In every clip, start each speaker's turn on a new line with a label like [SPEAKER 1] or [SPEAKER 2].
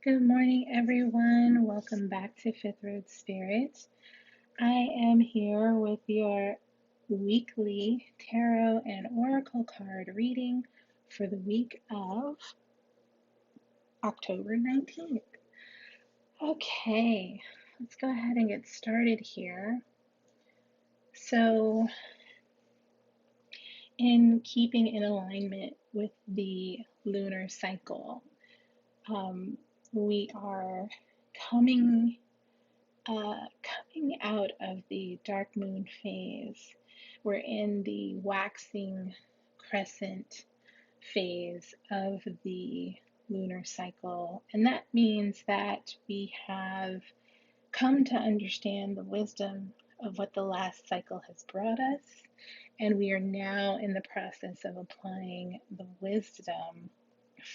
[SPEAKER 1] Good morning, everyone. Welcome back to Fifth Road Spirit. I am here with your weekly tarot and oracle card reading for the week of October 19th. Okay, let's go ahead and get started here. So, in keeping in alignment with the lunar cycle, we are coming out of the dark moon phase. We're in the waxing crescent phase of the lunar cycle, and that means that we have come to understand the wisdom of what the last cycle has brought us, and we are now in the process of applying the wisdom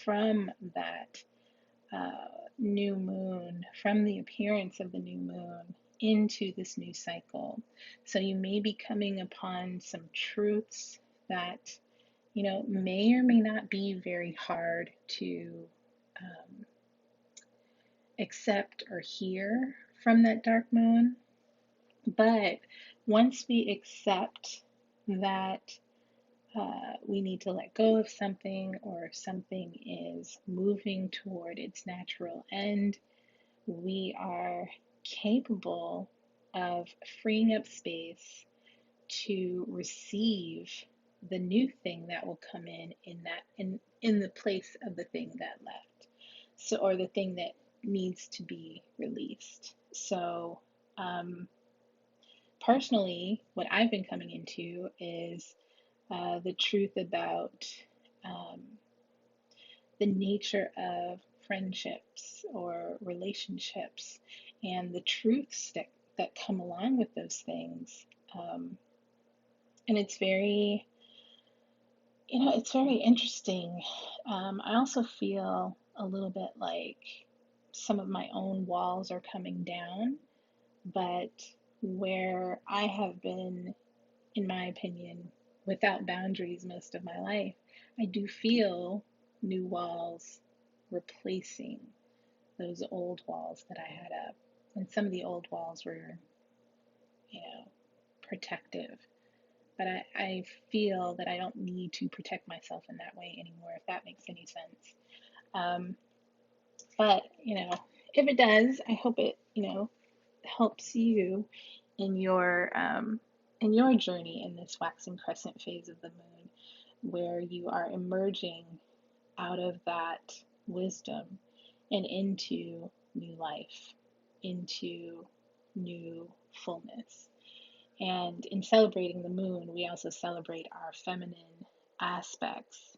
[SPEAKER 1] from that new moon, from the appearance of the new moon into this new cycle. So you may be coming upon some truths that, may or may not be very hard to accept or hear from that dark moon. But once we accept that we need to let go of something, or something is moving toward its natural end, we are capable of freeing up space to receive the new thing that will come in the place of the thing that left. So, or the thing that needs to be released. So, personally, what I've been coming into is the truth about the nature of friendships or relationships, and the truths that come along with those things. And it's very, it's very interesting. I also feel a little bit like some of my own walls are coming down, but where I have been, in my opinion, without boundaries most of my life, I do feel new walls replacing those old walls that I had up. And some of the old walls were, protective. But I feel that I don't need to protect myself in that way anymore, if that makes any sense. But, if it does, I hope it, helps you in your journey in this waxing crescent phase of the moon, where you are emerging out of that wisdom and into new life, into new fullness. And in celebrating the moon, we also celebrate our feminine aspects,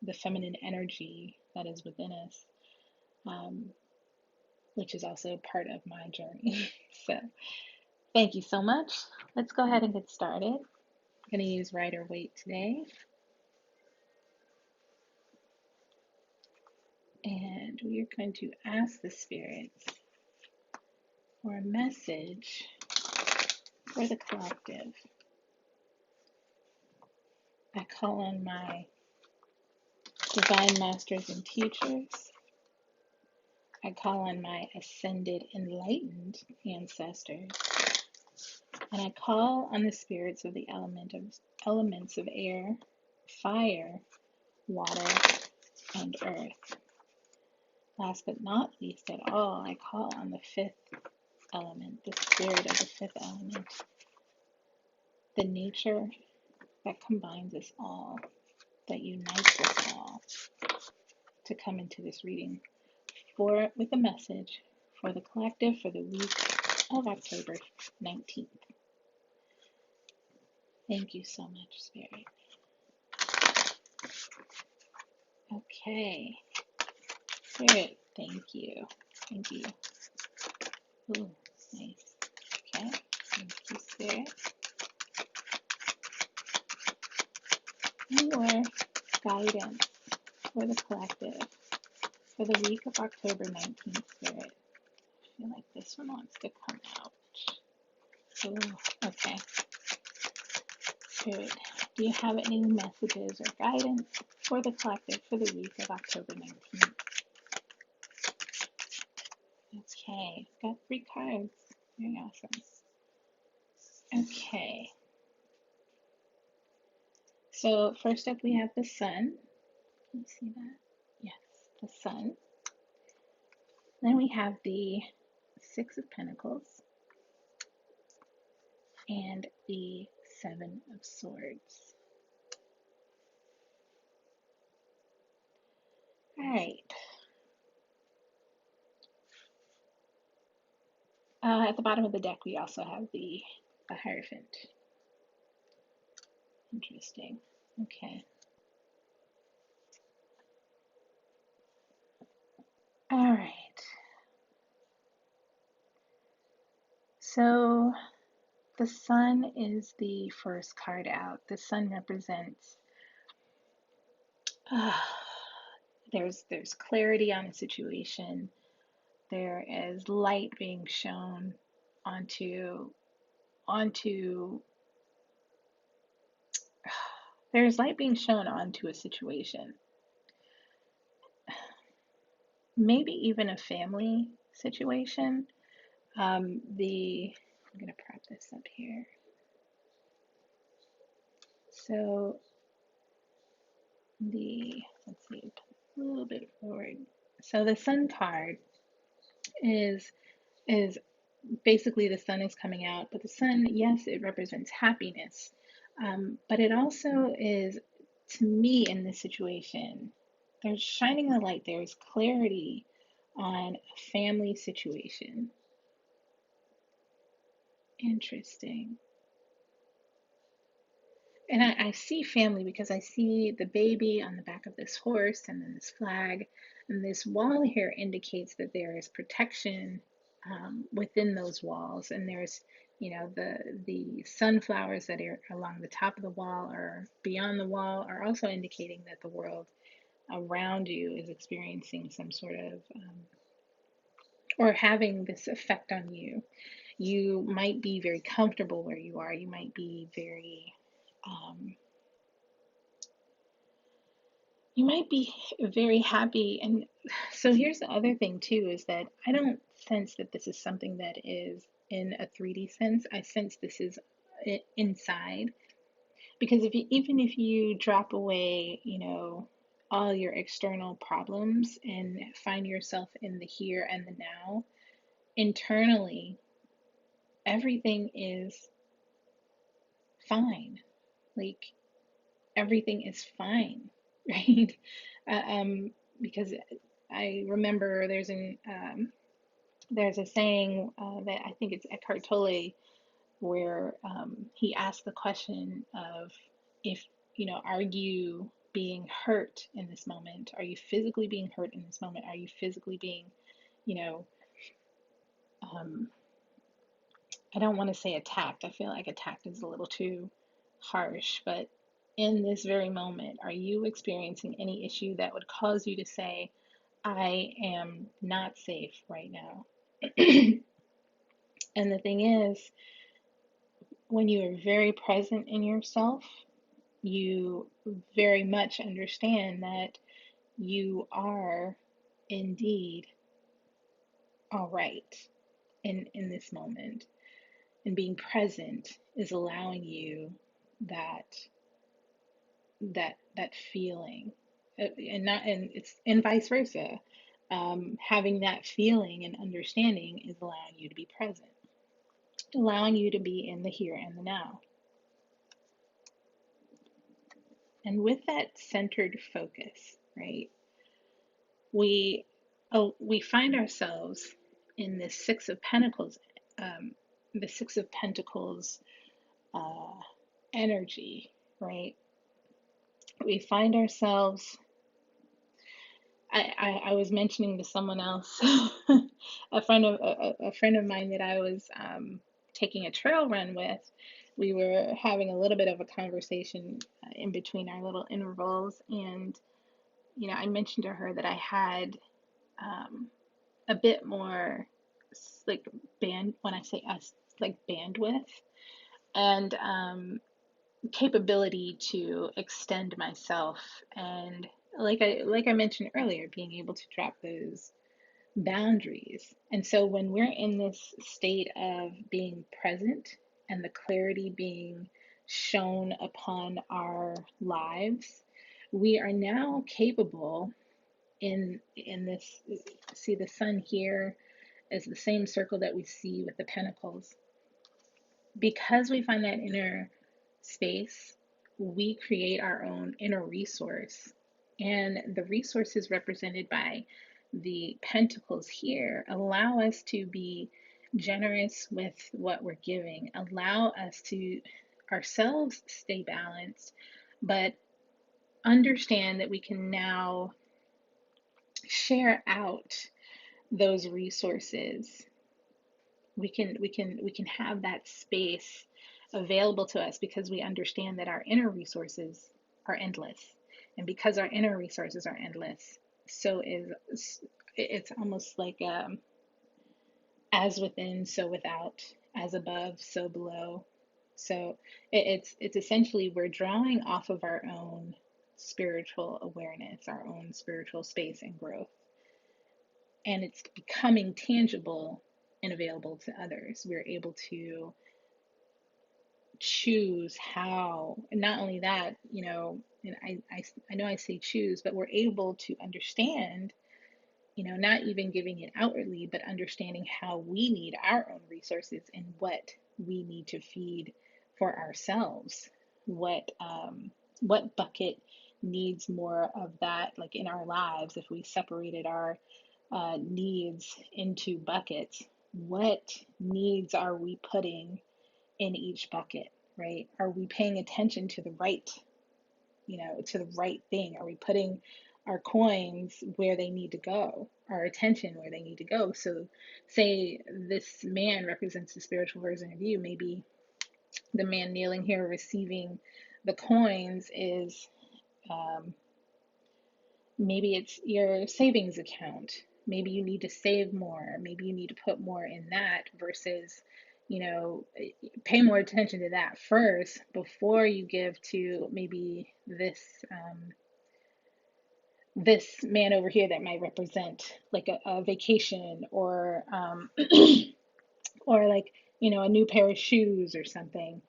[SPEAKER 1] the feminine energy that is within us, which is also part of my journey. So thank you so much. Let's go ahead and get started. I'm going to use Rider Waite today. And we are going to ask the spirits for a message for the collective. I call on my divine masters and teachers. I call on my ascended enlightened ancestors. And I call on the spirits of the elements of air, fire, water, and earth. Last but not least at all, I call on the fifth element, the spirit of the fifth element, the nature that combines us all, that unites us all, to come into this reading with a message for the collective for the week of October 19th. Thank you so much, Spirit. Okay. Spirit, thank you. Thank you. Ooh, nice. Okay. Thank you, Spirit. Your guidance for the collective for the week of October 19th, Spirit. I feel like this one wants to come out. Ooh, okay. Spirit, do you have any messages or guidance for the collective for the week of October 19th? Okay, it's got 3 cards. Very awesome. Okay, so first up we have the Sun. Can you see that? Yes, the Sun. Then we have the Six of Pentacles and the Seven of Swords. All right. At the bottom of the deck, we also have the Hierophant. Interesting. Okay. All right. So the Sun is the first card out. The Sun represents uh, there's clarity on a situation. There is light being shown onto there's light being shown onto a situation. Maybe even a family situation. I'm gonna prop this up here. So let's see, a little bit forward. So the Sun card is basically the Sun is coming out, but the Sun, yes, it represents happiness, but it also is, to me, in this situation, there's shining a light. There's clarity on a family situation. Interesting. And I see family because I see the baby on the back of this horse and then this flag. And this wall here indicates that there is protection within those walls. And there's, the sunflowers that are along the top of the wall or beyond the wall are also indicating that the world around you is experiencing some sort of, or having this effect on you. You might be very comfortable where you are. You might be very, um, you might be very happy. And so here's the other thing too, is that I don't sense that this is something that is in a 3D sense. I sense this is inside, because even if you drop away, all your external problems and find yourself in the here and the now, internally, everything is fine. Like, everything is fine, right? Uh, um, because I remember there's a saying that I think it's Eckhart Tolle, where he asked the question of, if are you being hurt in this moment? Are you physically being hurt in this moment? Are you physically being, you know, um, I don't want to say attacked. I feel like attacked is a little too harsh, but in this very moment, are you experiencing any issue that would cause you to say, I am not safe right now? And the thing is, when you are very present in yourself, you very much understand that you are indeed all right in this moment. And being present is allowing you that that feeling, and it's and vice versa. Having that feeling and understanding is allowing you to be present, allowing you to be in the here and the now. And with that centered focus, right, we we find ourselves in this Six of Pentacles, um, the Six of Pentacles uh, energy, right? We find ourselves. I was mentioning to someone else, a friend of mine that I was taking a trail run with. We were having a little bit of a conversation in between our little intervals, and I mentioned to her that I had a bit more like when I say us, like bandwidth and capability to extend myself, and like I mentioned earlier, being able to drop boundaries. And so when we're in this state of being present and the clarity being shown upon our lives, we are now capable in this, see the sun here is the same circle that we see with the pentacles. Because we find that inner space, we create our own inner resource. And the resources represented by the pentacles here allow us to be generous with what we're giving, allow us to ourselves stay balanced, but understand that we can now share out those resources. We can have that space available to us because we understand that our inner resources are endless. And because our inner resources are endless, so is it's almost like as within, so without, as above, so below. So it's essentially we're drawing off of our own spiritual awareness, our own spiritual space and growth, and it's becoming tangible and available to others. We're able to choose how, and not only that, and I know I say choose, but we're able to understand, not even giving it outwardly, but understanding how we need our own resources and what we need to feed for ourselves. What bucket needs more of that, like in our lives, if we separated our needs into buckets, what needs are we putting in each bucket, right? Are we paying attention to the right, to the right thing? Are we putting our coins where they need to go, our attention where they need to go? So, say this man represents the spiritual version of you. Maybe the man kneeling here receiving the coins is maybe it's your savings account. Maybe you need to save more. Maybe you need to put more in that versus, pay more attention to that first before you give to maybe this man over here that might represent like a vacation or or like a new pair of shoes or something.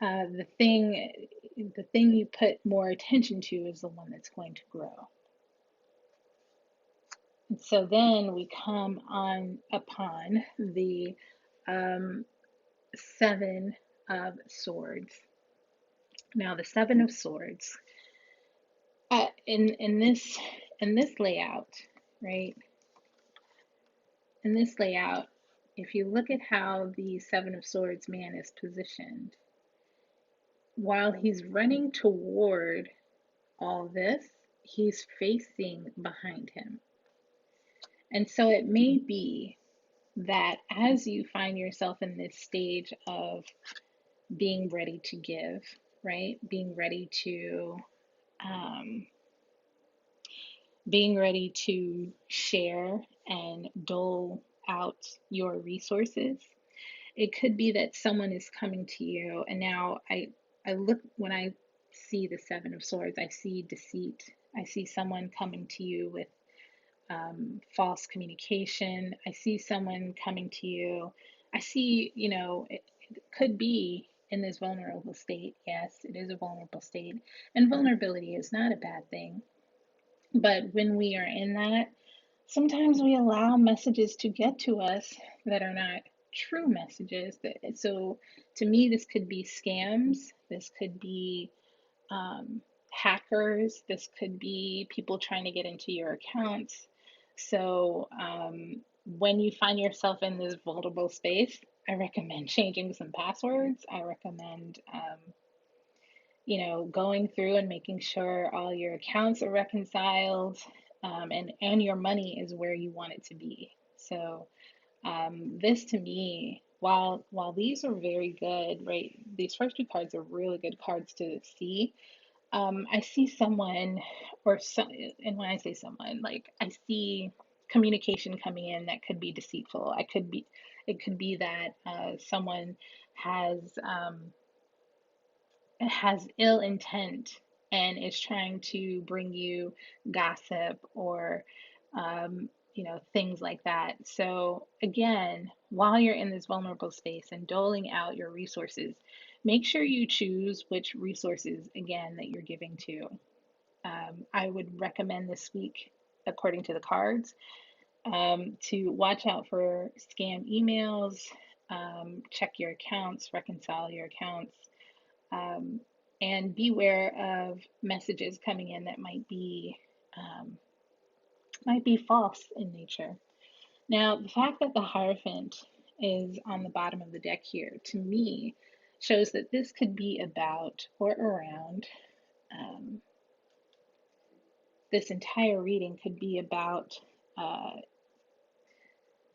[SPEAKER 1] The thing you put more attention to is the one that's going to grow. And so then we come on upon the Seven of Swords. Now the Seven of Swords, in this layout, right? In this layout, if you look at how the Seven of Swords man is positioned, while he's running toward all this, he's facing behind him. And so it may be that as you find yourself in this stage of being ready to give, right? Being ready to share and dole out your resources. It could be that someone is coming to you, and now I look, when I see the Seven of Swords, I see deceit. I see someone coming to you with false communication. I see someone coming to you. I see, it could be in this vulnerable state. Yes, it is a vulnerable state. And vulnerability is not a bad thing. But when we are in that, sometimes we allow messages to get to us that are not true messages. So to me, this could be scams. This could be hackers. This could be people trying to get into your accounts. So when you find yourself in this vulnerable space, I recommend changing some passwords. I recommend, going through and making sure all your accounts are reconciled, and your money is where you want it to be. So this to me, while these are very good, right? These first two cards are really good cards to see. I see someone, and when I say someone, like I see communication coming in that could be deceitful. It could be that someone has ill intent and is trying to bring you gossip or things like that. So again, while you're in this vulnerable space and doling out your resources, make sure you choose which resources, again, that you're giving to. I would recommend this week, according to the cards, to watch out for scam emails, check your accounts, reconcile your accounts, um, and beware of messages coming in that um, might be false in nature. Now, the fact that the Hierophant is on the bottom of the deck here, to me, shows that this could be about or around, um, this entire reading could be about, uh,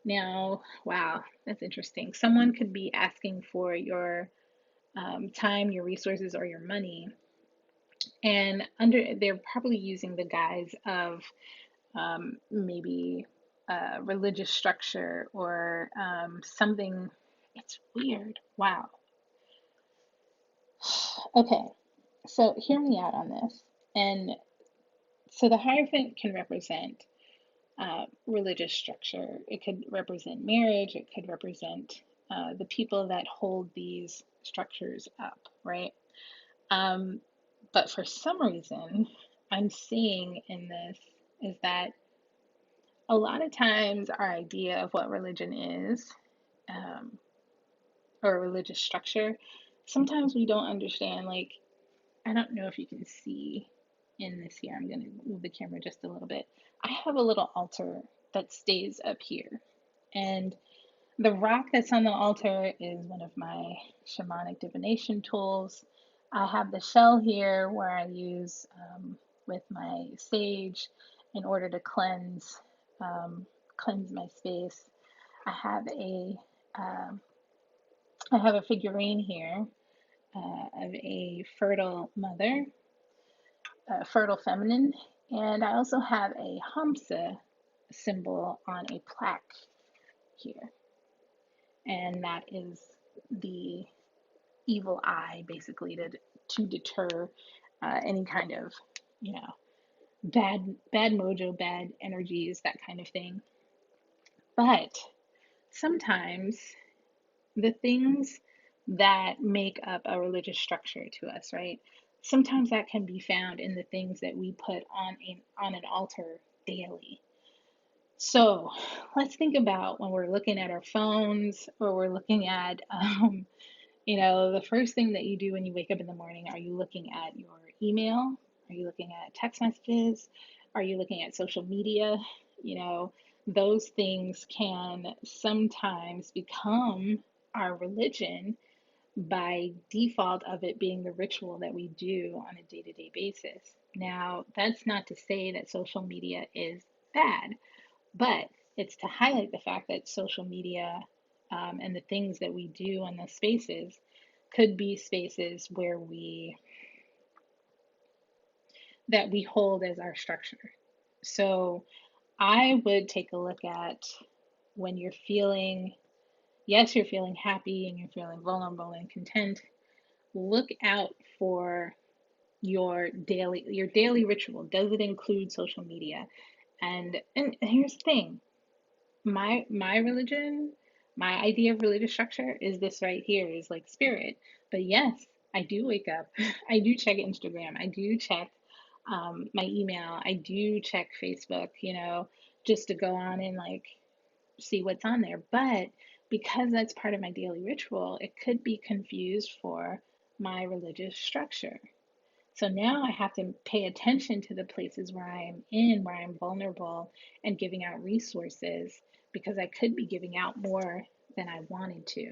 [SPEAKER 1] now, wow, that's interesting. Someone could be asking for your time, your resources, or your money, and they're probably using the guise of maybe religious structure or something. It's weird. Wow. Okay, so hear me out on this. And so the Hierophant can represent religious structure, it could represent marriage, it could represent the people that hold these structures up, right? Um, but for some reason, I'm seeing in this is that a lot of times our idea of what religion is, um, or religious structure, sometimes we don't understand. Like, I don't know if you can see in this here. I'm going to move the camera just a little bit. I have a little altar that stays up here. And the rock that's on the altar is one of my shamanic divination tools. I have the shell here where I use with my sage in order to um, cleanse my space. I have a um, I have a figurine here of a fertile mother, a fertile feminine, and I also have a Hamsa symbol on a plaque here, and that is the evil eye, basically, to deter any kind of, you know, bad mojo, bad energies, that kind of thing. But sometimes the things that make up a religious structure to us, right? Sometimes that can be found in the things that we put on an altar daily. So let's think about when we're looking at our phones or we're looking at, the first thing that you do when you wake up in the morning. Are you looking at your email? Are you looking at text messages? Are you looking at social media? You know, those things can sometimes become our religion by default of it being the ritual that we do on a day-to-day basis. Now, that's not to say that social media is bad, but it's to highlight the fact that social media and the things that we do in those spaces could be spaces where we hold as our structure. So I would take a look at when you're feeling, yes, you're feeling happy and you're feeling vulnerable and content. Look out for your daily ritual. Does it include social media? And here's the thing. My religion, my idea of religious structure is this right here, is like spirit. But yes, I do wake up. I do check Instagram. I do check my email. I do check Facebook, just to go on and like see what's on there. But because that's part of my daily ritual, it could be confused for my religious structure. So now I have to pay attention to the places where I'm vulnerable and giving out resources, because I could be giving out more than I wanted to.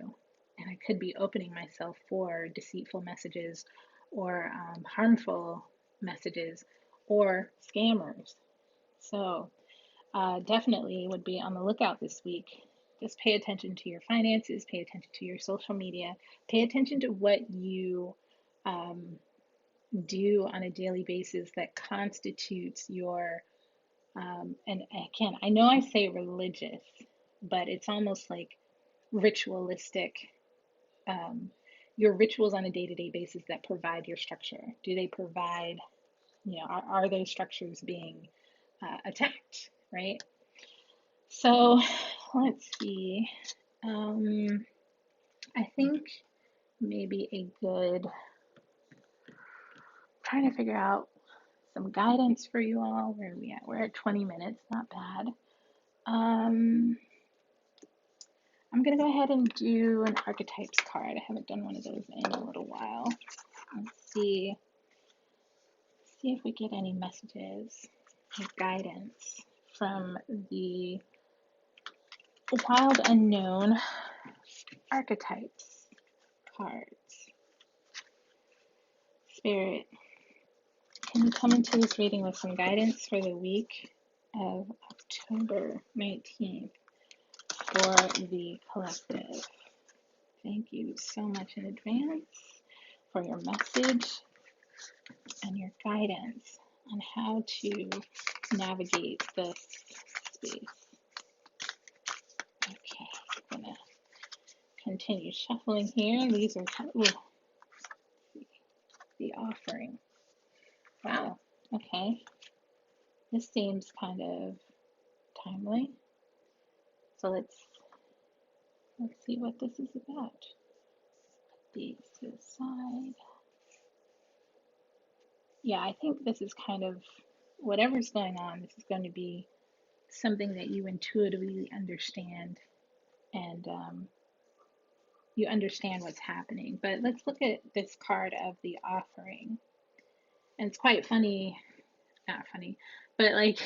[SPEAKER 1] And I could be opening myself for deceitful messages or harmful messages or scammers. So definitely would be on the lookout this week. Just pay attention to your finances, pay attention to your social media, pay attention to what you um, do on a daily basis that constitutes your, and again, I know I say religious, but it's almost like ritualistic, um, your rituals on a day-to-day basis that provide your structure. Do they provide, are those structures being attacked, right? So let's see. I think maybe a good, trying to figure out some guidance for you all. Where are we at? We're at 20 minutes, not bad. I'm gonna go ahead and do an archetypes card. I haven't done one of those in a little while. Let's see if we get any messages or guidance from the Wild Unknown Archetypes cards. Spirit, can you come into this reading with some guidance for the week of October 19th for the collective? Thank you so much in advance for your message and your guidance on how to navigate this space. Okay, I'm gonna continue shuffling here. These are the offering. Wow, okay. This seems kind of timely. So let's see what this is about. Put these to the side. Yeah, I think this is kind of, whatever's going on, this is going to be something that you intuitively understand, and you understand what's happening. But let's look at this card of the offering. And it's quite funny, not funny, but like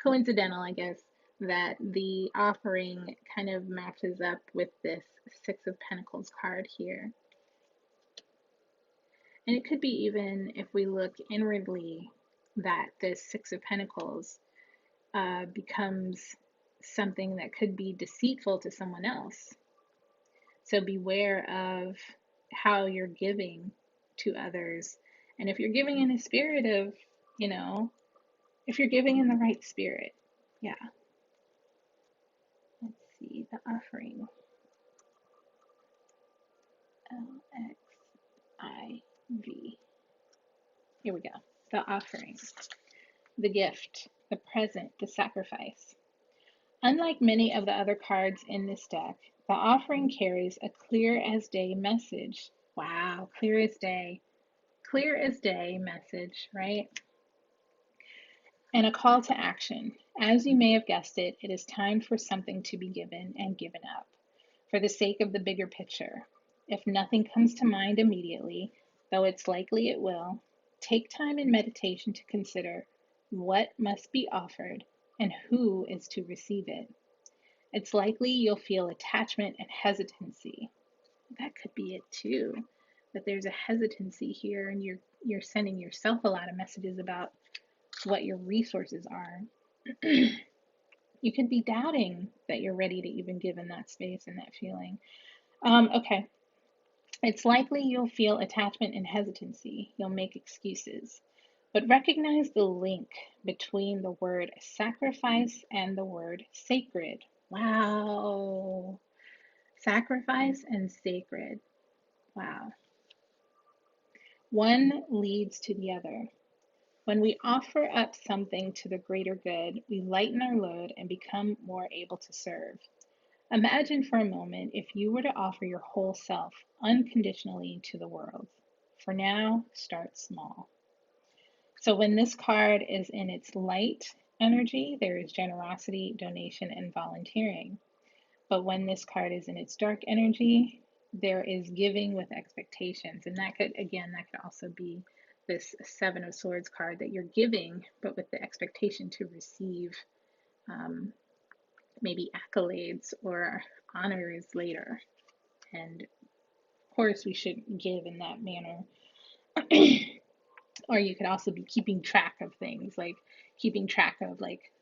[SPEAKER 1] coincidental, I guess, that the offering kind of matches up with this Six of Pentacles card here. And it could be, even if we look inwardly, that this Six of Pentacles becomes something that could be deceitful to someone else. So beware of how you're giving to others. And if you're giving in a spirit of, if you're giving in the right spirit, yeah. Let's see, the offering. LXIV. Here we go. The offering. The gift, the present, the sacrifice. Unlike many of the other cards in this deck, the offering carries a clear as day message. Wow, clear as day. Clear as day message, right? And a call to action. As you may have guessed it, it is time for something to be given and given up, for the sake of the bigger picture. If nothing comes to mind immediately, though it's likely it will, take time in meditation to consider what must be offered and who is to receive it. It's likely you'll feel attachment and hesitancy. That could be it too, that there's a hesitancy here, and you're sending yourself a lot of messages about what your resources are. You could be doubting that you're ready to even give in that space and that feeling. Okay. It's likely you'll feel attachment and hesitancy. You'll make excuses. But recognize the link between the word sacrifice and the word sacred. Wow. Sacrifice and sacred. Wow. One leads to the other. When we offer up something to the greater good, we lighten our load and become more able to serve. Imagine for a moment if you were to offer your whole self unconditionally to the world. For now, start small. So when this card is in its light energy, there is generosity, donation, and volunteering. But when this card is in its dark energy, there is giving with expectations. And that could also be this Seven of Swords card, that you're giving, but with the expectation to receive maybe accolades or honors later. And of course, we should give in that manner. Or you could also be keeping track of things, like keeping track of like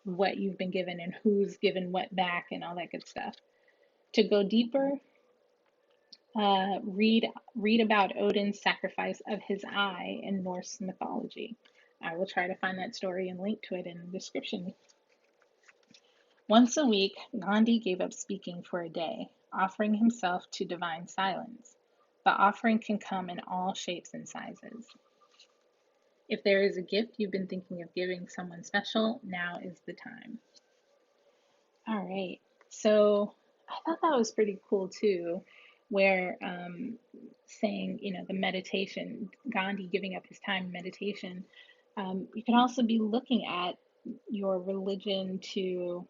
[SPEAKER 1] what you've been given and who's given what back and all that good stuff. To go deeper, read about Odin's sacrifice of his eye in Norse mythology. I will try to find that story and link to it in the description. Once a week, Gandhi gave up speaking for a day, offering himself to divine silence. The offering can come in all shapes and sizes. If there is a gift you've been thinking of giving someone special, now is the time. All right. So I thought that was pretty cool too, where saying, the meditation, Gandhi giving up his time in meditation. You can also be looking at your religion to,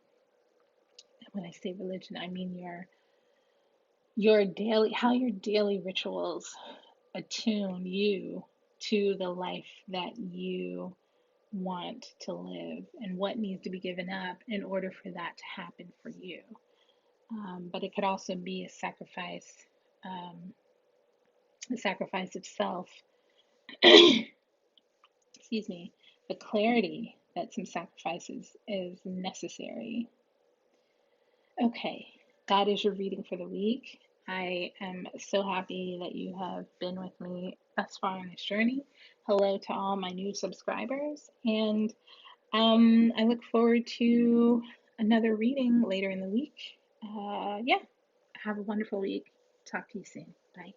[SPEAKER 1] when I say religion, I mean your daily, how your daily rituals attune you to the life that you want to live and what needs to be given up in order for that to happen for you. But it could also be a sacrifice of self. Excuse me. The clarity that some sacrifices is necessary. Okay, that is your reading for the week. I am so happy that you have been with me thus far on this journey. Hello to all my new subscribers, and I look forward to another reading later in the week. Yeah, have a wonderful week. Talk to you soon. Bye.